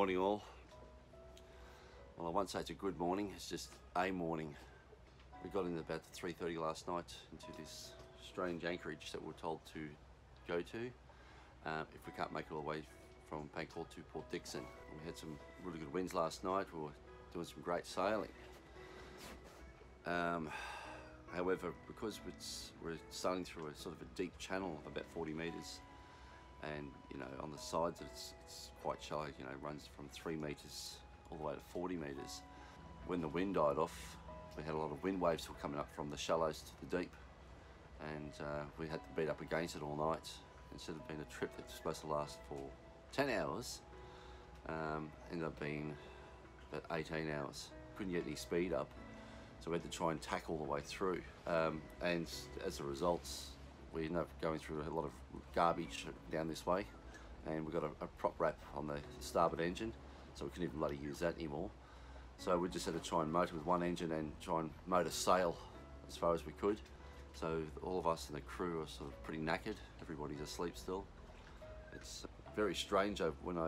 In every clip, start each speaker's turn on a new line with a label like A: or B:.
A: Morning all. Well, I won't say it's a good morning, it's just a morning. We got in about 3:30 last night into this strange anchorage that we were told to go to if we can't make it all the way from Pancor to Port Dickson. We had some really good winds last night. We were doing some great sailing. However, because we're sailing through a sort of a deep channel of about 40 metres, and you know, on the sides it's quite shallow, you know, it runs from 3 metres all the way to 40 metres. When the wind died off, we had a lot of wind waves were coming up from the shallows to the deep, and we had to beat up against it all night. Instead of being a trip that's supposed to last for 10 hours, ended up being about 18 hours. Couldn't get any speed up, so we had to try and tack all the way through, and as a result we ended up going through a lot of garbage down this way, and we got a prop wrap on the starboard engine, so we couldn't even bloody use that anymore. So we just had to try and motor with one engine and try and motor sail as far as we could. So all of us in the crew are sort of pretty knackered. Everybody's asleep still. It's very strange. When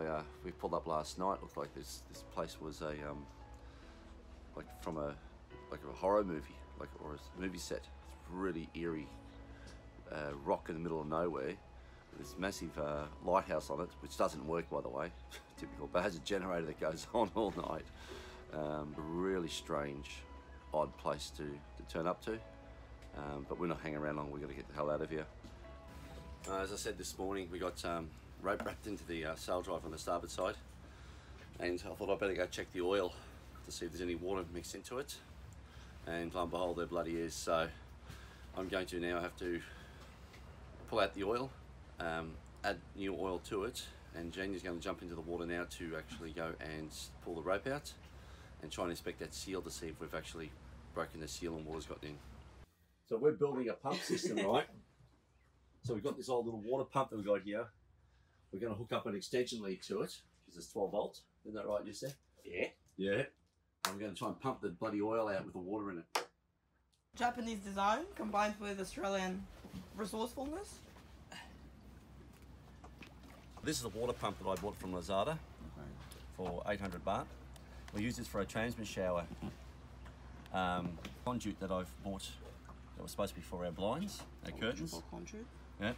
A: we pulled up last night, it looked like this place was a like from a horror movie, or a movie set. It's really eerie. Rock in the middle of nowhere with this massive lighthouse on it, which doesn't work, by the way. Typical, but has a generator that goes on all night. A really strange, odd place to turn up to, but we're not hanging around long. We've got to get the hell out of here. As I said this morning, we got rope wrapped into the sail drive on the starboard side, and I thought I'd better go check the oil to see if there's any water mixed into it, and lo and behold, there bloody is. So I'm going to now have to pull out the oil, add new oil to it, and Jenny's going to jump into the water now to actually go and pull the rope out and try and inspect that seal to see if we've actually broken the seal and water's gotten in. So we're building a pump system, right? So we've got this old little water pump that we've got here. We're going to hook up an extension lead to it, because it's 12 volt. Isn't that right, you said? Yeah. Yeah. And we're going to try and pump the bloody oil out with the water in it.
B: Japanese design combined with Australian resourcefulness.
A: This is a water pump that I bought from Lazada for 800 baht. We use this for a transmitter shower. Conduit that I've bought that was supposed to be for our blinds, our curtains.
B: Conduit.
A: Yeah.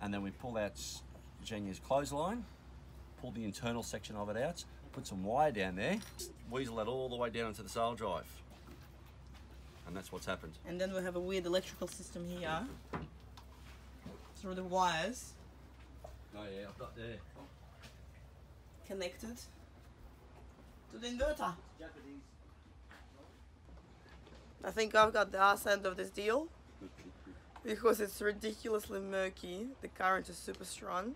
A: And then we pull out Genia's clothesline, pull the internal section of it out, put some wire down there, weasel that all the way down into the sail drive. And that's what's happened.
B: And then we have a weird electrical system here through the wires.
A: Oh yeah, I've got there.
B: Connected to the inverter.
A: Japanese.
B: I think I've got the ass end of this deal because it's ridiculously murky. The current is super strong,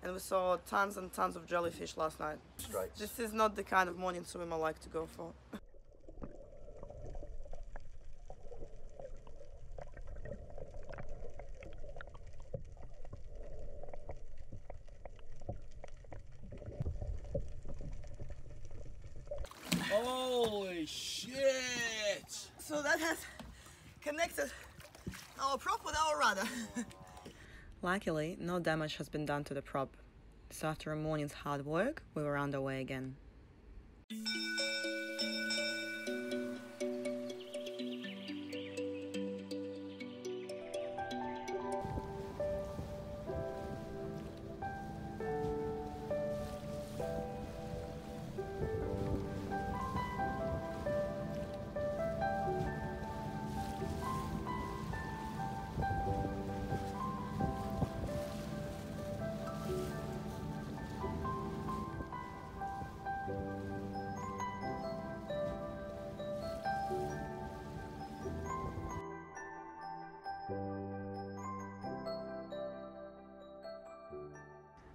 B: and we saw tons and tons of jellyfish last night.
A: Straits.
B: This is not the kind of morning swim I like to go for.
A: Holy shit!
B: So that has connected our prop with our rudder. Luckily, no damage has been done to the prop. So after a morning's hard work, we were on the way again.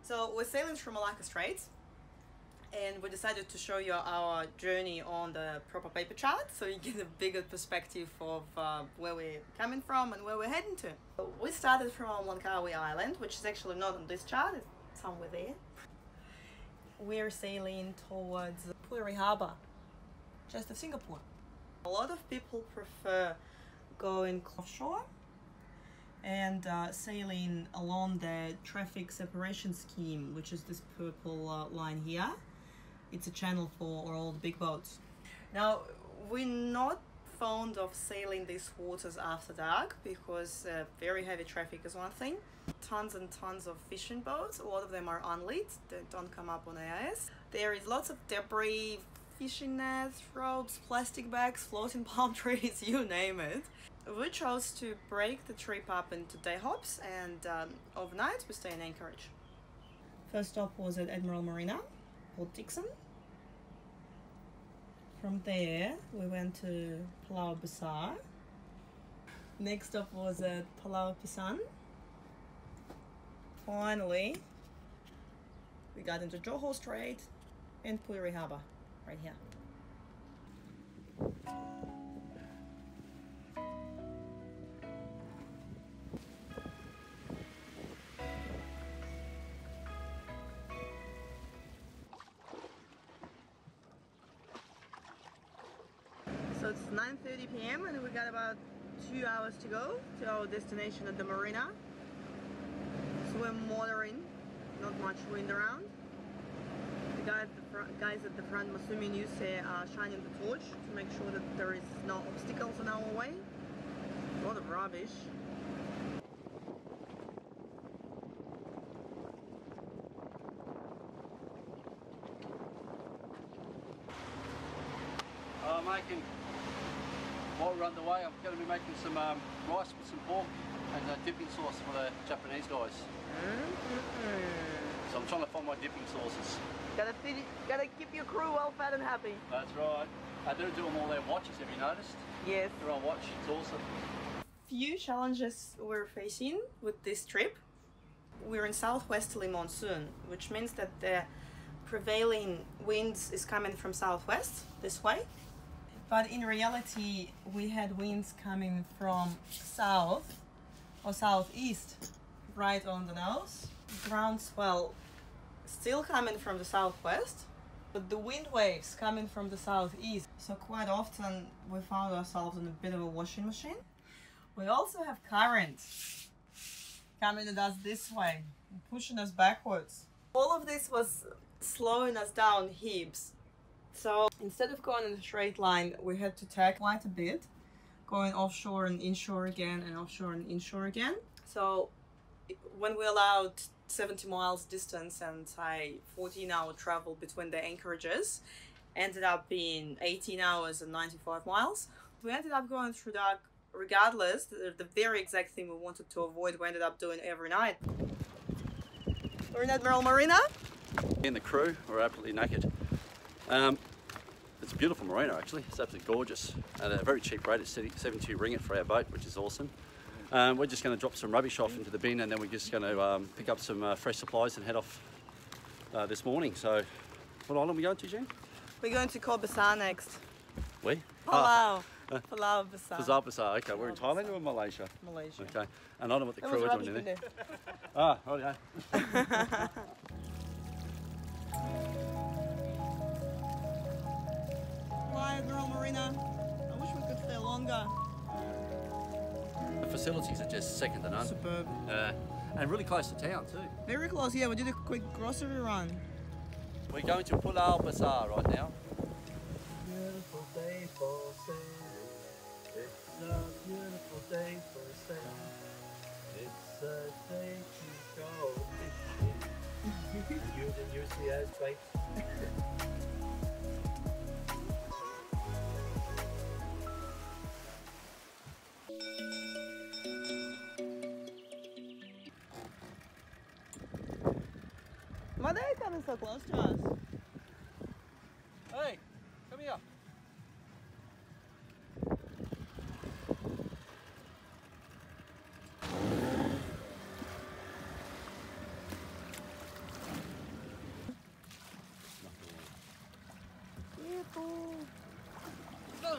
B: So we're sailing through Malacca Straits, and we decided to show you our journey on the proper paper chart, so you get a bigger perspective of where we're coming from and where we're heading to. So we started from Langkawi Island, which is actually not on this chart, it's somewhere there. We're sailing towards Puteri Harbour, just of Singapore. A lot of people prefer going offshore and sailing along the traffic separation scheme, which is this purple line here. it's a channel for all the big boats. Now, we're not fond of sailing these waters after dark because very heavy traffic is one thing. Tons and tons of fishing boats, a lot of them are unlit, they don't come up on AIS. There is lots of debris, fishing nets, ropes, plastic bags, floating palm trees, you name it. We chose to break the trip up into day hops, and overnight we stay in Anchorage. First stop was at Admiral Marina, Port Dickson. From there we went to Pulau Besar. Next stop was at Pulau Besar. Finally we got into Johor Strait and Puteri Harbour, right here. So it's 9:30 p.m. and we got about 2 hours to go to our destination at the marina. So we're motoring, not much wind around. The guys at the front, Masumi and Yusei, are shining the torch to make sure that there is no obstacles on our way. A lot of rubbish.
A: Making, while we're underway, I'm going to be making some rice with some pork and dipping sauce for the Japanese guys. So I'm trying to find my dipping sauces.
B: Gotta keep your crew well fed and happy.
A: That's right. I do them all their watches, have you noticed?
B: Yes.
A: They're on watch, it's awesome.
B: Few challenges we're facing with this trip. We're in southwesterly monsoon, which means that the prevailing winds is coming from southwest, this way. But in reality, we had winds coming from south or southeast, right on the nose. Groundswell still coming from the southwest, but the wind waves coming from the southeast. So quite often we found ourselves in a bit of a washing machine. We also have currents coming at us this way, pushing us backwards. All of this was slowing us down heaps. So instead of going in a straight line, we had to tack quite a bit, going offshore and inshore again and offshore and inshore again. So when we allowed 70 miles distance and say 14-hour travel between the anchorages, ended up being 18 hours and 95 miles. We ended up going through dark regardless. The very exact thing we wanted to avoid, we ended up doing every night. We're in Admiral Marina.
A: And the crew are absolutely naked. It's a beautiful marina actually, it's absolutely gorgeous. At a very cheap rate, it's 72 ringgit for our boat, which is awesome. We're just going to drop some rubbish off into the bin, and then we're just going to pick up some fresh supplies and head off this morning. So, what island are we going to, Jen?
B: We're going to Pulau Besar next.
A: Where?
B: Pulau. Pulau Besar.
A: Pulau Besar, okay. We're in Thailand or Malaysia?
B: Malaysia.
A: Okay. And I don't know what the crew are doing in there. Ah, right, yeah.
B: Hi, Admiral Marina. I wish we could stay longer.
A: The facilities are just second to none.
B: Superb.
A: And really close to town too.
B: Very close, yeah. We did a quick grocery run.
A: We're going to Pulau Besar right now.
C: Beautiful day for sailing. It's a beautiful day for sailing. It's a day to go fishing. You didn't use the air straight.
B: Why are they coming so close to us?
A: Hey, come here.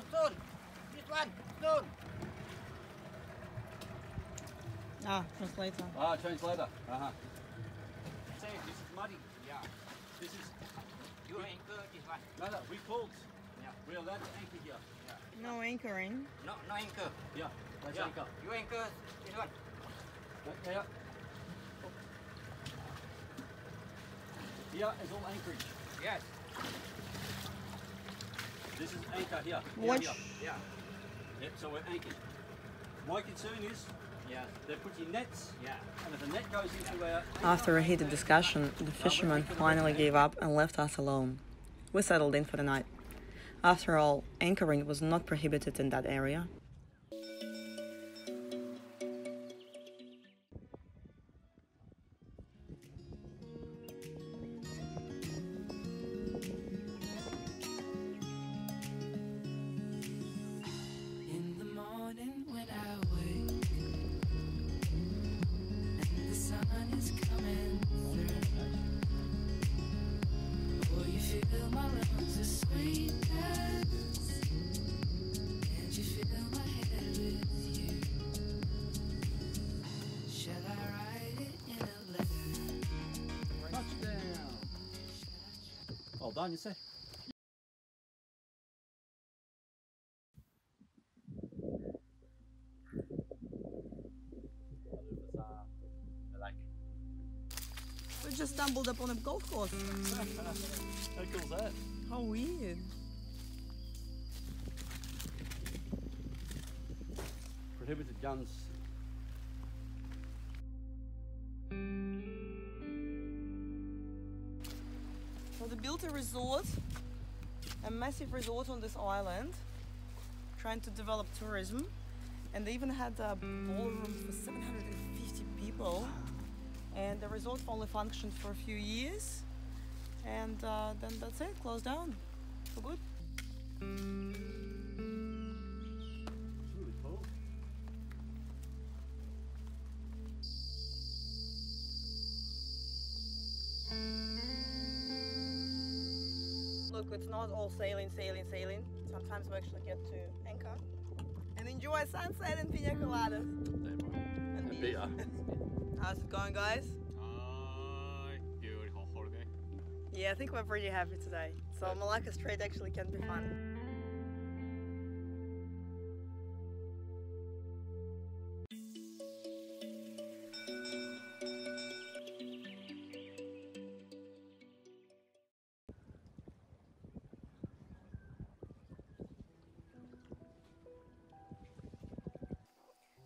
A: Stone, this one, stone.
B: Ah, translator.
A: Ah, translator. Say, this is muddy.
C: Yeah.
A: This is.
C: You anchor this one.
A: No, we pulled.
C: Yeah.
A: We're allowed to anchor here.
C: Yeah.
B: No anchoring.
C: No anchor.
A: Yeah, let's
C: Yeah.
A: anchor.
C: You anchor this one.
A: Yeah. Here is all anchorage.
C: Yes.
D: This is anchor here.
B: Which-
D: Here. Yeah. Yep, so we're anchored. My concern is, they're putting nets, and if a net goes into our...
B: After a heated discussion, the fishermen finally gave up and left us alone. We settled in for the night. After all, anchoring was not prohibited in that area.
E: In the morning when I wake and the sun is coming through, oh, you feel my lungs are sweetness, and you fill my head with you. Shall I write it in a letter?
D: Touchdown! Well done, you say?
B: We just stumbled upon a golf course.
D: How cool is that?
B: How weird.
D: Prohibited guns.
B: So they built a resort, a massive resort on this island, trying to develop tourism, and they even had a ballroom for 750 people. And the resort only functioned for a few years, and then that's it, closed down for good.
D: Really cool.
B: Look, it's not all sailing. Sometimes we actually get to anchor and enjoy sunset and pina coladas. And beers. How's it going, guys?
F: Beautiful holiday.
B: Yeah, I think we're pretty happy today. So Malacca Straits actually can be fun.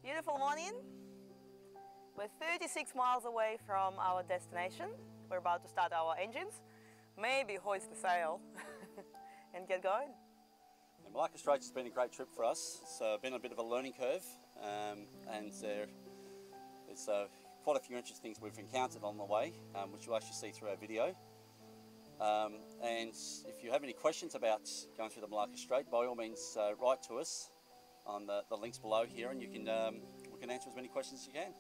B: Beautiful morning. We're 36 miles away from our destination. We're about to start our engines, maybe hoist the sail and get going.
D: The Malacca Straits has been a great trip for us. It's been a bit of a learning curve, and there's quite a few interesting things we've encountered on the way, which you'll actually see through our video. And if you have any questions about going through the Malacca Strait, by all means write to us on the links below here, and you can we can answer as many questions as you can.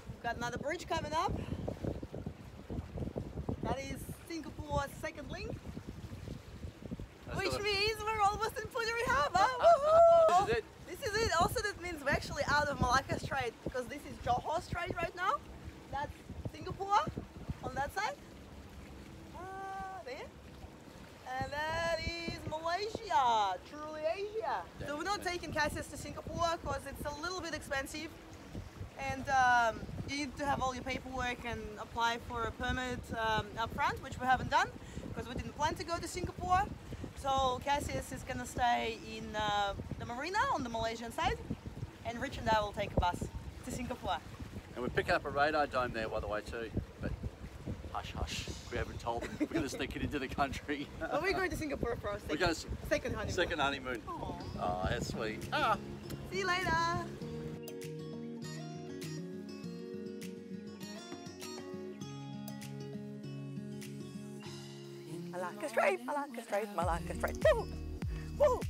B: We've got another bridge coming up. That is Singapore's second link. Which means we're almost in Puteri Harbour. Woohoo!
D: This is it.
B: This is it. Also, that means we're actually out of Malacca Strait because this is Johor Strait right now. That's Singapore on that side. There. And that is Malaysia. Truly Asia. So we're not taking Cassius to Singapore because it's a little bit expensive. And you need to have all your paperwork and apply for a permit up front, which we haven't done because we didn't plan to go to Singapore. So Cassius is going to stay in the marina on the Malaysian side, and Rich and I will take a bus to Singapore.
D: And we're picking up a radar dome there, by the way, too. But hush, hush. We haven't told them. We're going to sneak it into the country.
B: But we're going to Singapore for our
D: We're going to
B: second honeymoon.
D: second honeymoon.
B: Aw.
D: Oh, that's sweet. Ah.
B: See you later. Malacca Straits, Malacca Straits, Malacca Straits. Woo! Woo!